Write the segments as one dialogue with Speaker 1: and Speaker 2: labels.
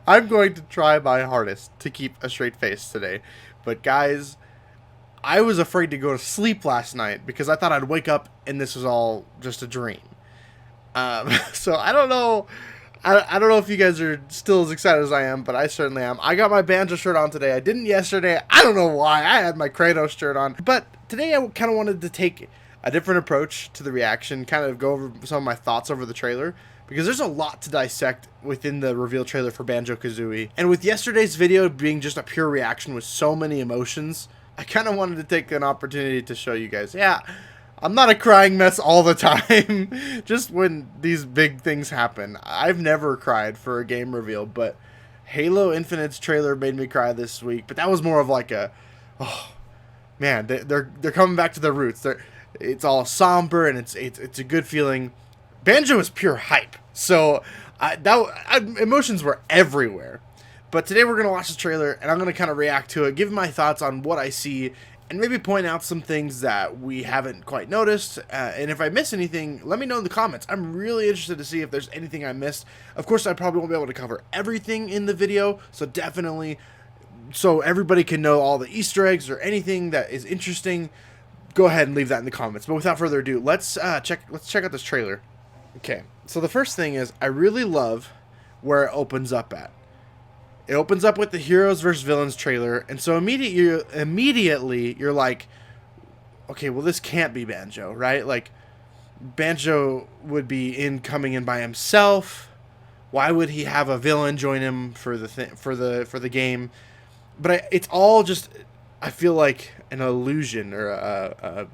Speaker 1: I'm going to try my hardest to keep a straight face today. But guys, I was afraid to go to sleep last night because I thought I'd wake up and this was all just a dream. So I don't know. I don't know if you guys are still as excited as I am, but I certainly am. I got my Banjo shirt on today. I didn't yesterday. I don't know why. I had my Kratos shirt on. But today I kind of wanted to take a different approach to the reaction, kind of go over some of my thoughts over the trailer, because there's a lot to dissect within the reveal trailer for Banjo-Kazooie. And with yesterday's video being just a pure reaction with so many emotions, I kind of wanted to take an opportunity to show you guys, yeah, I'm not a crying mess all the time, just when these big things happen. I've never cried for a game reveal, but Halo Infinite's trailer made me cry this week. But that was more of like a, oh man, they're coming back to their roots. It's all somber and it's a good feeling. Banjo is pure hype, so emotions were everywhere. But today we're gonna watch the trailer and I'm gonna kind of react to it, give my thoughts on what I see, and maybe point out some things that we haven't quite noticed. And if I miss anything, let me know in the comments. I'm really interested to see if there's anything I missed. Of course, I probably won't be able to cover everything in the video, so definitely, so everybody can know all the Easter eggs or anything that is interesting, go ahead and leave that in the comments. But without further ado, let's check out this trailer. Okay, so the first thing is I really love where it opens up at. It opens up with the Heroes vs. Villains trailer, and so immediately you're like, okay, well this can't be Banjo, right? Like, Banjo would be coming in by himself. Why would he have a villain join him for the game? But it's all just, I feel like an illusion or a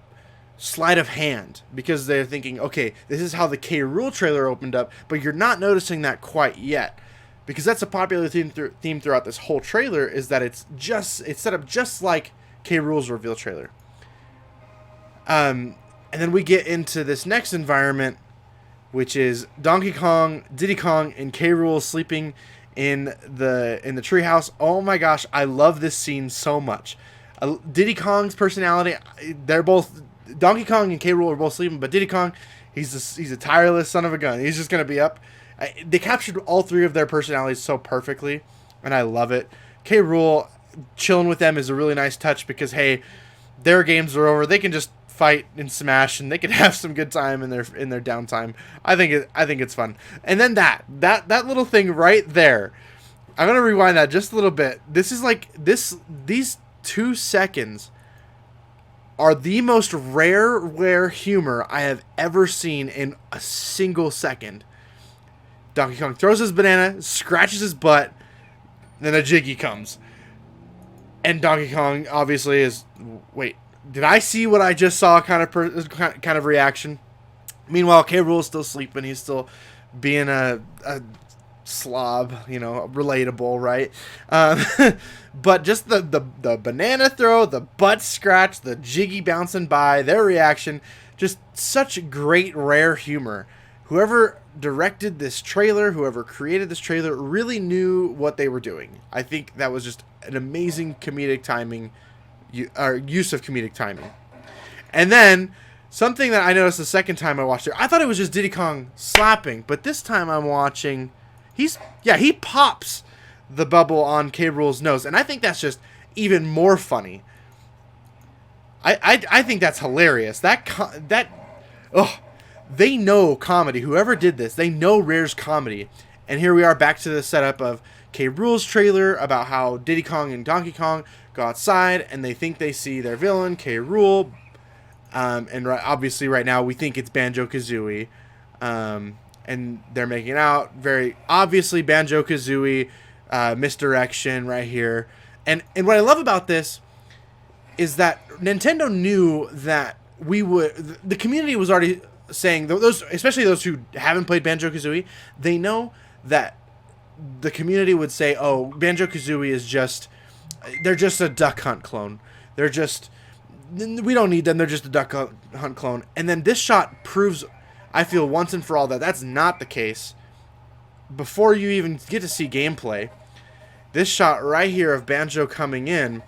Speaker 1: sleight of hand, because they're thinking, okay, this is how the K. Rool trailer opened up, but you're not noticing that quite yet. Because that's a popular theme throughout this whole trailer, is that it's set up just like K. Rool's reveal trailer. And then we get into this next environment, which is Donkey Kong, Diddy Kong, and K. Rool sleeping in the treehouse. Oh my gosh, I love this scene so much. Diddy Kong's personality, they're both, Donkey Kong and K. Rool are both sleeping, but Diddy Kong, he's a tireless son of a gun. He's just gonna be up. They captured all three of their personalities so perfectly, and I love it. K. Rool, chilling with them is a really nice touch because, hey, their games are over. They can just fight and smash, and they can have some good time in their downtime. I think it's fun. And then that little thing right there, I'm gonna rewind that just a little bit. This is like these 2 seconds are the most rare humor I have ever seen in a single second. Donkey Kong throws his banana, scratches his butt, then a Jiggy comes. And Donkey Kong obviously is, wait, did I see what I just saw kind of reaction? Meanwhile, K. Rool is still sleeping. He's still being a slob, you know, relatable, right? But just the banana throw, the butt scratch, the Jiggy bouncing by, their reaction, just such great, rare humor. Whoever directed this trailer, whoever created this trailer, really knew what they were doing. I think that was just an amazing comedic timing, use of comedic timing. And then, something that I noticed the second time I watched it, I thought it was just Diddy Kong slapping, but this time I'm watching, he pops the bubble on K. Rool's nose, and I think that's just even more funny. I think that's hilarious. They know comedy. Whoever did this, they know Rare's comedy. And here we are back to the setup of K. Rool's trailer about how Diddy Kong and Donkey Kong go outside and they think they see their villain, K. Rool. And obviously right now we think it's Banjo-Kazooie. And they're making out. Very obviously Banjo-Kazooie misdirection right here. And what I love about this is that Nintendo knew that the community was already saying, especially those who haven't played Banjo-Kazooie, they know that the community would say, oh, Banjo-Kazooie is they're just a Duck Hunt clone. We don't need them, they're just a Duck Hunt clone. And then this shot proves, I feel, once and for all that that's not the case. Before you even get to see gameplay, this shot right here of Banjo coming in,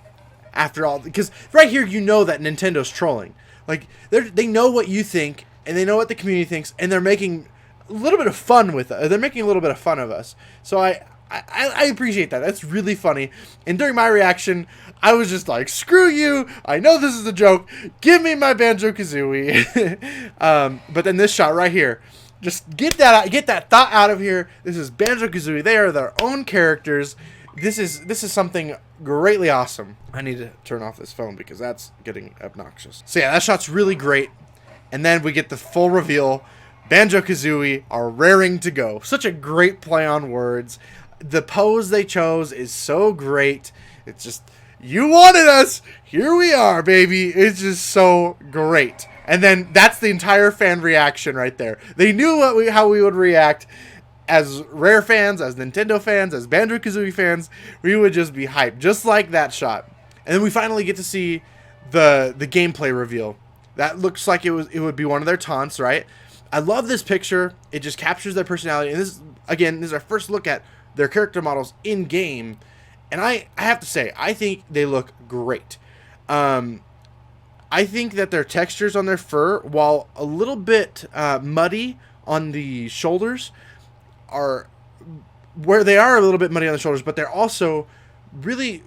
Speaker 1: after all, because right here you know that Nintendo's trolling. Like, they know what you think, and they know what the community thinks, and they're making a little bit of fun with us. They're making a little bit of fun of us. So I appreciate that. That's really funny. And during my reaction, I was just like, screw you. I know this is a joke. Give me my Banjo-Kazooie. But then this shot right here. Just get that thought out of here. This is Banjo-Kazooie. They are their own characters. This is something greatly awesome. I need to turn off this phone because that's getting obnoxious. So yeah, that shot's really great. And then we get the full reveal. Banjo-Kazooie are raring to go. Such a great play on words. The pose they chose is so great. It's just, you wanted us. Here we are, baby. It's just so great. And then that's the entire fan reaction right there. They knew how we would react. As Rare fans, as Nintendo fans, as Banjo-Kazooie fans, we would just be hyped. Just like that shot. And then we finally get to see the gameplay reveal. That looks like it would be one of their taunts, right? I love this picture. It just captures their personality. And this is our first look at their character models in game. And I have to say, I think they look great. I think that their textures on their fur, while a little bit muddy on the shoulders, are where they are a little bit muddy on the shoulders, but they're also really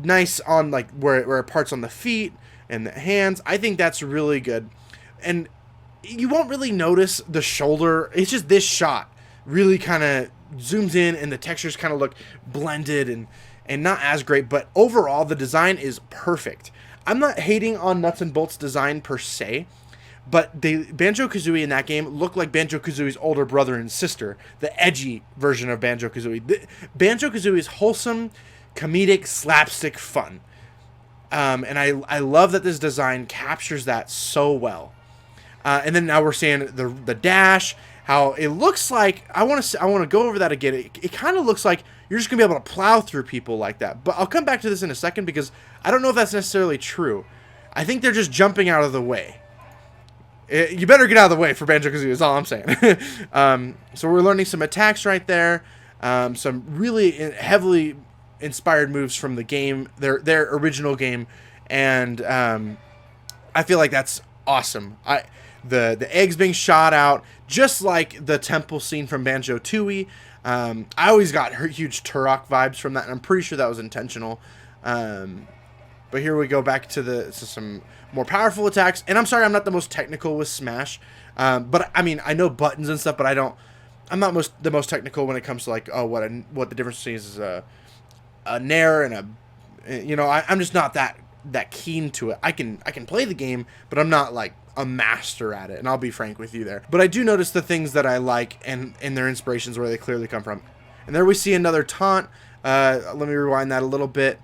Speaker 1: nice on like where parts on the feet and the hands. I think that's really good. And you won't really notice the shoulder. It's just this shot really kind of zooms in and the textures kind of look blended and not as great, but overall the design is perfect. I'm not hating on Nuts and Bolts design per se, but Banjo-Kazooie in that game looked like Banjo-Kazooie's older brother and sister, the edgy version of Banjo-Kazooie. Banjo-Kazooie is wholesome, comedic, slapstick fun. And I love that this design captures that so well. And then now we're seeing the dash, how it looks like, I want to go over that again. It kind of looks like you're just going to be able to plow through people like that. But I'll come back to this in a second because I don't know if that's necessarily true. I think they're just jumping out of the way. You better get out of the way for Banjo-Kazooie is all I'm saying. So we're learning some attacks right there. Some really heavily inspired moves from the game, their original game. And I feel like that's awesome. The eggs being shot out, just like the temple scene from Banjo-Tooie. I always got huge Turok vibes from that, and I'm pretty sure that was intentional. But here we go back to some more powerful attacks. And I'm sorry, I'm not the most technical with Smash. But I mean, I know buttons and stuff, but I'm not the most technical when it comes to like, what the difference is a nair and I'm just not that keen to it. I can play the game, but I'm not like a master at it, and I'll be frank with you there. But I do notice the things that I like and their inspirations where they clearly come from. And there we see another taunt. Let me rewind that a little bit.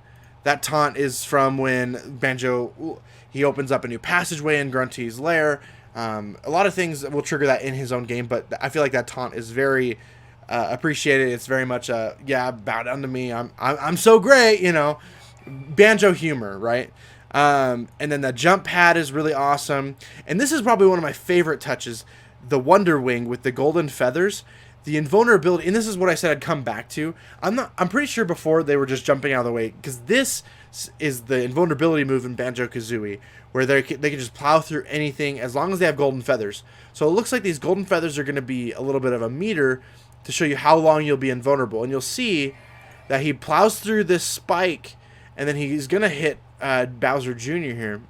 Speaker 1: That taunt is from when Banjo, he opens up a new passageway in Grunty's lair. A lot of things will trigger that in his own game, but I feel like that taunt is very appreciated. It's very much bow down to me. I'm so great, Banjo humor, right? And then the jump pad is really awesome. And this is probably one of my favorite touches, the Wonder Wing with the golden feathers. The invulnerability, and this is what I said I'd come back to. I'm pretty sure before they were just jumping out of the way, because this is the invulnerability move in Banjo-Kazooie, where they can just plow through anything as long as they have golden feathers. So it looks like these golden feathers are going to be a little bit of a meter to show you how long you'll be invulnerable. And you'll see that he plows through this spike, and then he's going to hit Bowser Jr. here.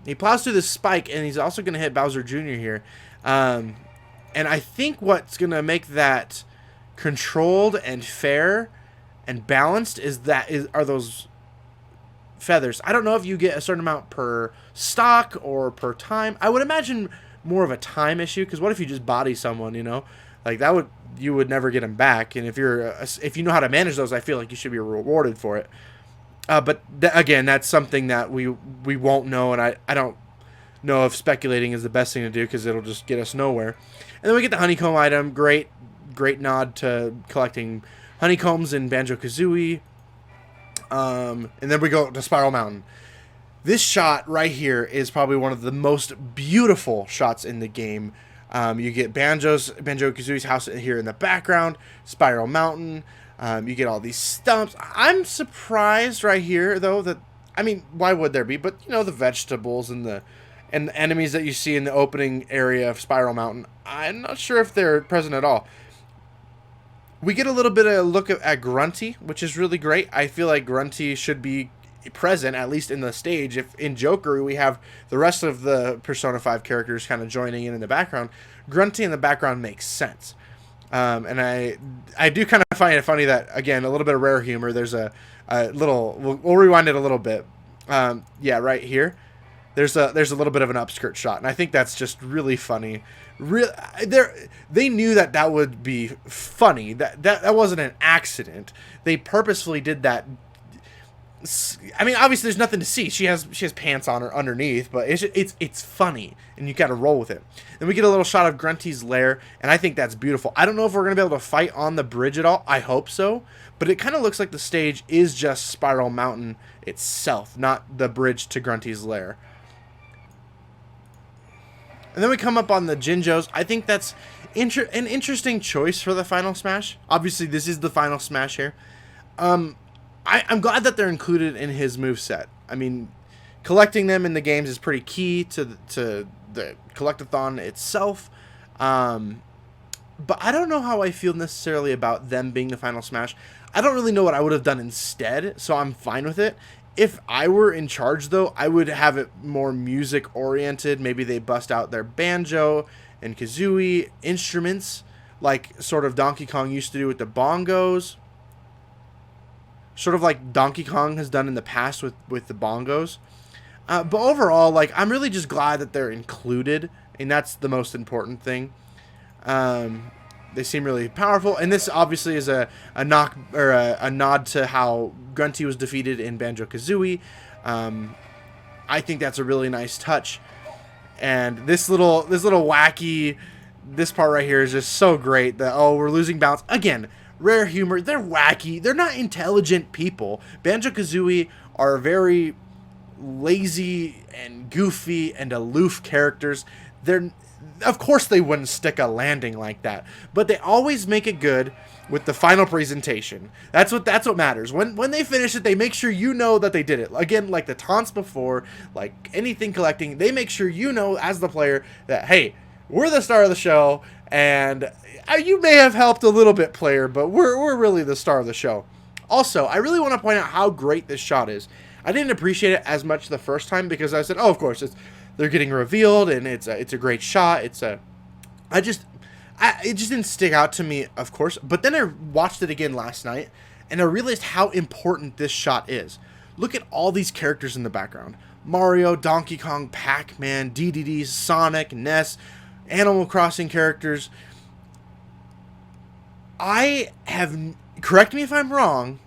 Speaker 1: He plows through this spike, and he's also going to hit Bowser Jr. here. And I think what's going to make that controlled and fair and balanced are those feathers. I don't know if you get a certain amount per stock or per time. I would imagine more of a time issue, because what if you just body someone, Like you would never get them back. And if you know how to manage those, I feel like you should be rewarded for it. But again, that's something that we won't know, and I don't know if speculating is the best thing to do, because it'll just get us nowhere. And then we get the honeycomb item. Great nod to collecting honeycombs in Banjo-Kazooie. And then we go to Spiral Mountain. This shot right here is probably one of the most beautiful shots in the game. You get Banjo-Kazooie's house here in the background, Spiral Mountain. You get all these stumps. I'm surprised right here, though, why would there be? But, the vegetables and And the enemies that you see in the opening area of Spiral Mountain, I'm not sure if they're present at all. We get a little bit of a look at Grunty, which is really great. I feel like Grunty should be present, at least in the stage. If in Joker we have the rest of the Persona 5 characters kind of joining in the background, Grunty in the background makes sense. And I do kind of find it funny that, again, a little bit of rare humor. There's a little, we'll rewind it a little bit. Yeah, right here. There's a little bit of an upskirt shot, and I think that's just really funny. They knew that would be funny. That wasn't an accident. They purposefully did that. I mean, obviously, there's nothing to see. She has pants on her underneath, but it's funny, and you got to roll with it. Then we get a little shot of Grunty's lair, and I think that's beautiful. I don't know if we're gonna be able to fight on the bridge at all. I hope so, but it kind of looks like the stage is just Spiral Mountain itself, not the bridge to Grunty's lair. And then we come up on the Jinjos. I think that's an interesting choice for the final smash. Obviously, this is the final smash here. I'm glad that they're included in his moveset. I mean, collecting them in the games is pretty key to the collectathon itself. But I don't know how I feel necessarily about them being the final smash. I don't really know what I would have done instead, so I'm fine with it. If I were in charge, though, I would have it more music-oriented. Maybe they bust out their Banjo and Kazooie instruments, like sort of Donkey Kong used to do with the bongos. Sort of like Donkey Kong has done in the past with the bongos. But overall, like, I'm really just glad that they're included, and that's the most important thing. They seem really powerful, and this obviously is a nod to how Grunty was defeated in Banjo-Kazooie. I think that's a really nice touch, and this little wacky, this part right here is just so great. That, oh, we're losing balance again. Rare humor. They're wacky. They're not intelligent people. Banjo-Kazooie are very lazy and goofy and aloof characters. Of course they wouldn't stick a landing like that, but they always make it good with the final presentation. That's what matters. When they finish it, they make sure you know that they did it. Again, like the taunts before, like anything collecting, they make sure you know as the player that, hey, we're the star of the show, and you may have helped a little bit, player, but we're really the star of the show. Also, I really want to point out how great this shot is. I didn't appreciate it as much the first time because I said, oh, of course, they're getting revealed, and it's a great shot. It just didn't stick out to me, of course. But then I watched it again last night, and I realized how important this shot is. Look at all these characters in the background. Mario, Donkey Kong, Pac-Man, DDD, Sonic, Ness, Animal Crossing characters. Correct me if I'm wrong,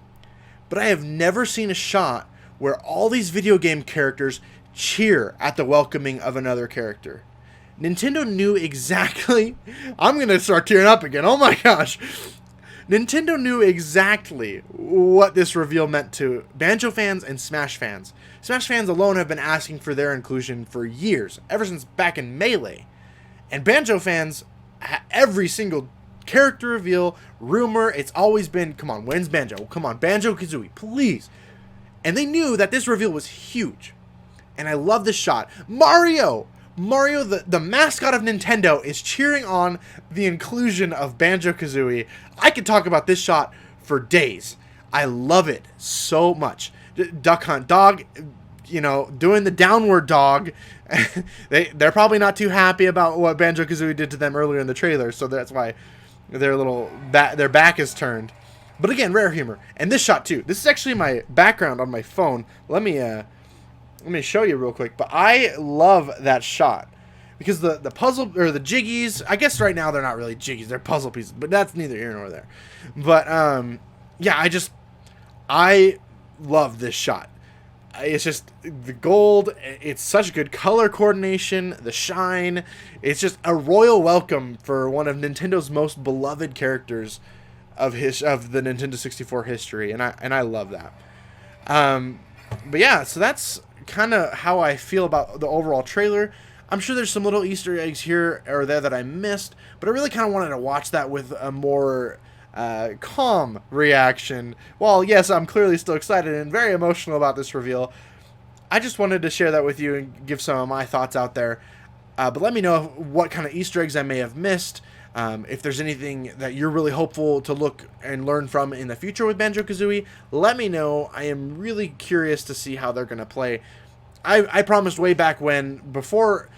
Speaker 1: but I have never seen a shot where all these video game characters cheer at the welcoming of another character. Nintendo knew exactly... I'm going to start tearing up again. Oh my gosh. Nintendo knew exactly what this reveal meant to Banjo fans and Smash fans. Smash fans alone have been asking for their inclusion for years, ever since back in Melee. And Banjo fans, every single character reveal, rumor, it's always been, come on, when's Banjo? Come on, Banjo-Kazooie, please. And they knew that this reveal was huge. And I love this shot. Mario, the mascot of Nintendo, is cheering on the inclusion of Banjo-Kazooie. I could talk about this shot for days. I love it so much. Duck Hunt Dog, doing the downward dog. They're probably not too happy about what Banjo-Kazooie did to them earlier in the trailer, so that's why their back is turned. But again, rare humor. And this shot too. This is actually my background on my phone. Let me show you real quick. But I love that shot because the puzzle, or the jiggies, I guess right now they're not really jiggies, they're puzzle pieces, but that's neither here nor there. But yeah, I love this shot. It's just the gold. It's such good color coordination, the shine. It's just a royal welcome for one of Nintendo's most beloved characters of the Nintendo 64 history, and I love that. But yeah, so that's kind of how I feel about the overall trailer. I'm sure there's some little Easter eggs here or there that I missed, but I really kind of wanted to watch that with a more calm reaction. While yes, I'm clearly still excited and very emotional about this reveal, I just wanted to share that with you and give some of my thoughts out there. But let me know what kind of Easter eggs I may have missed. If there's anything that you're really hopeful to look and learn from in the future with Banjo-Kazooie, let me know. I am really curious to see how they're going to play. I promised way back when, before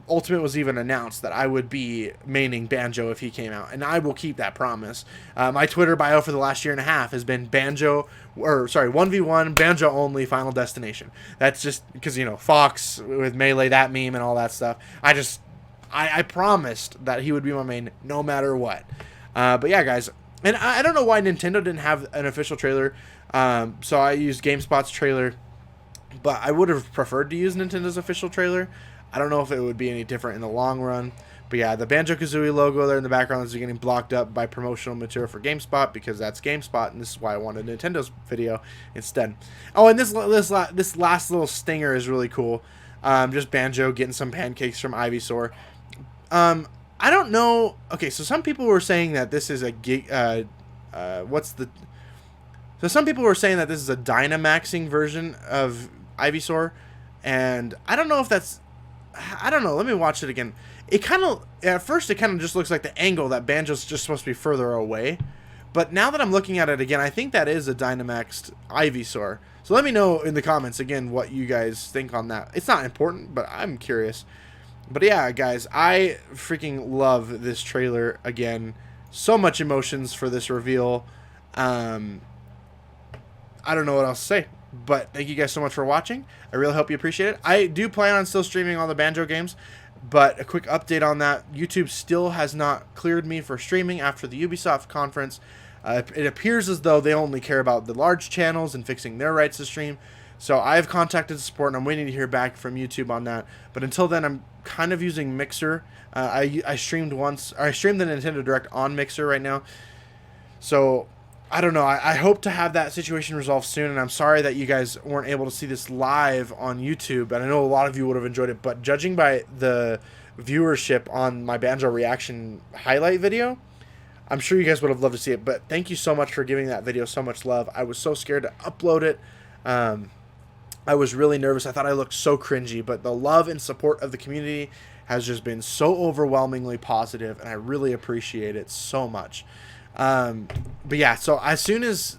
Speaker 1: Ultimate was even announced, that I would be maining Banjo if he came out, and I will keep that promise. My Twitter bio for the last year and a half has been 1v1 Banjo only Final Destination. That's just because, you know, Fox with Melee, that meme and all that stuff. I promised that he would be my main no matter what. But yeah, guys, and I don't know why Nintendo didn't have an official trailer. So I used GameSpot's trailer, but I would have preferred to use Nintendo's official trailer. I don't know if it would be any different in the long run. But yeah, the Banjo-Kazooie logo there in the background is getting blocked up by promotional material for GameSpot, because that's GameSpot, and this is why I wanted Nintendo's video instead. Oh, and this last little stinger is really cool. Just Banjo getting some pancakes from Ivysaur. I don't know. Okay, so some people were saying that this is a So some people were saying that this is a Dynamaxing version of Ivysaur, and I don't know if that's... I don't know. Let me watch it again. At first it kind of just looks like the angle that Banjo's just supposed to be further away. But now that I'm looking at it again, I think that is a Dynamaxed Ivysaur. So let me know in the comments again what you guys think on that. It's not important, but I'm curious. But yeah, guys, I freaking love this trailer again. So much emotions for this reveal. I don't know what else to say. But thank you guys so much for watching. I really hope you appreciate it. I do plan on still streaming all the Banjo games, but a quick update on that. YouTube still has not cleared me for streaming after the Ubisoft conference. It appears as though they only care about the large channels and fixing their rights to stream. So I've contacted support, and I'm waiting to hear back from YouTube on that. But until then, I'm kind of using Mixer. I streamed the Nintendo Direct on Mixer right now. So I don't know. I hope to have that situation resolved soon, and I'm sorry that you guys weren't able to see this live on YouTube, and I know a lot of you would have enjoyed it, but judging by the viewership on my Banjo reaction highlight video, I'm sure you guys would have loved to see it. But thank you so much for giving that video so much love. I was so scared to upload it. I was really nervous. I thought I looked so cringy, but the love and support of the community has just been so overwhelmingly positive, and I really appreciate it so much. But yeah, so as soon as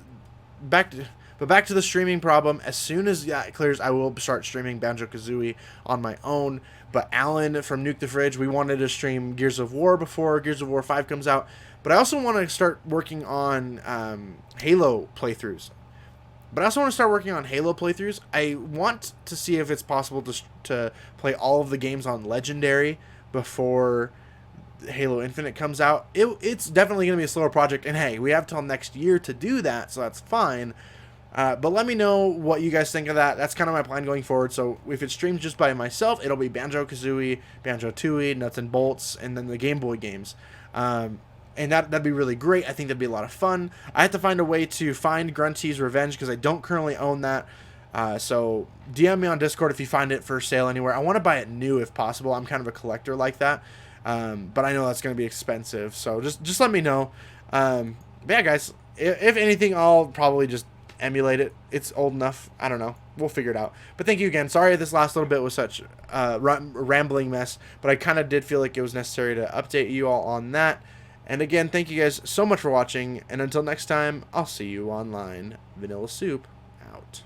Speaker 1: back to the streaming problem, as soon as that clears, I will start streaming Banjo-Kazooie on my own. But Alan from Nuke the Fridge, we wanted to stream Gears of War before Gears of War 5 comes out, but I also want to start working on Halo playthroughs. I want to see if it's possible to play all of the games on Legendary before Halo Infinite comes out. It's definitely going to be a slower project, and hey, we have till next year to do that, so that's fine. But let me know what you guys think of that. That's kind of my plan going forward. So if it streams just by myself, it'll be Banjo-Kazooie, Banjo-Tooie, Nuts and Bolts, and then the Game Boy games. And that'd be really great. I think that'd be a lot of fun. I have to find a way to find Grunty's Revenge, because I don't currently own that. So DM me on Discord if you find it for sale anywhere. I want to buy it new if possible. I'm kind of a collector like that. But I know that's going to be expensive. So just let me know. But yeah, guys, if anything, I'll probably just emulate it. It's old enough. I don't know. We'll figure it out. But thank you again. Sorry this last little bit was such a rambling mess, but I kind of did feel like it was necessary to update you all on that. And again, thank you guys so much for watching, and until next time, I'll see you online. Vanilla Soup, out.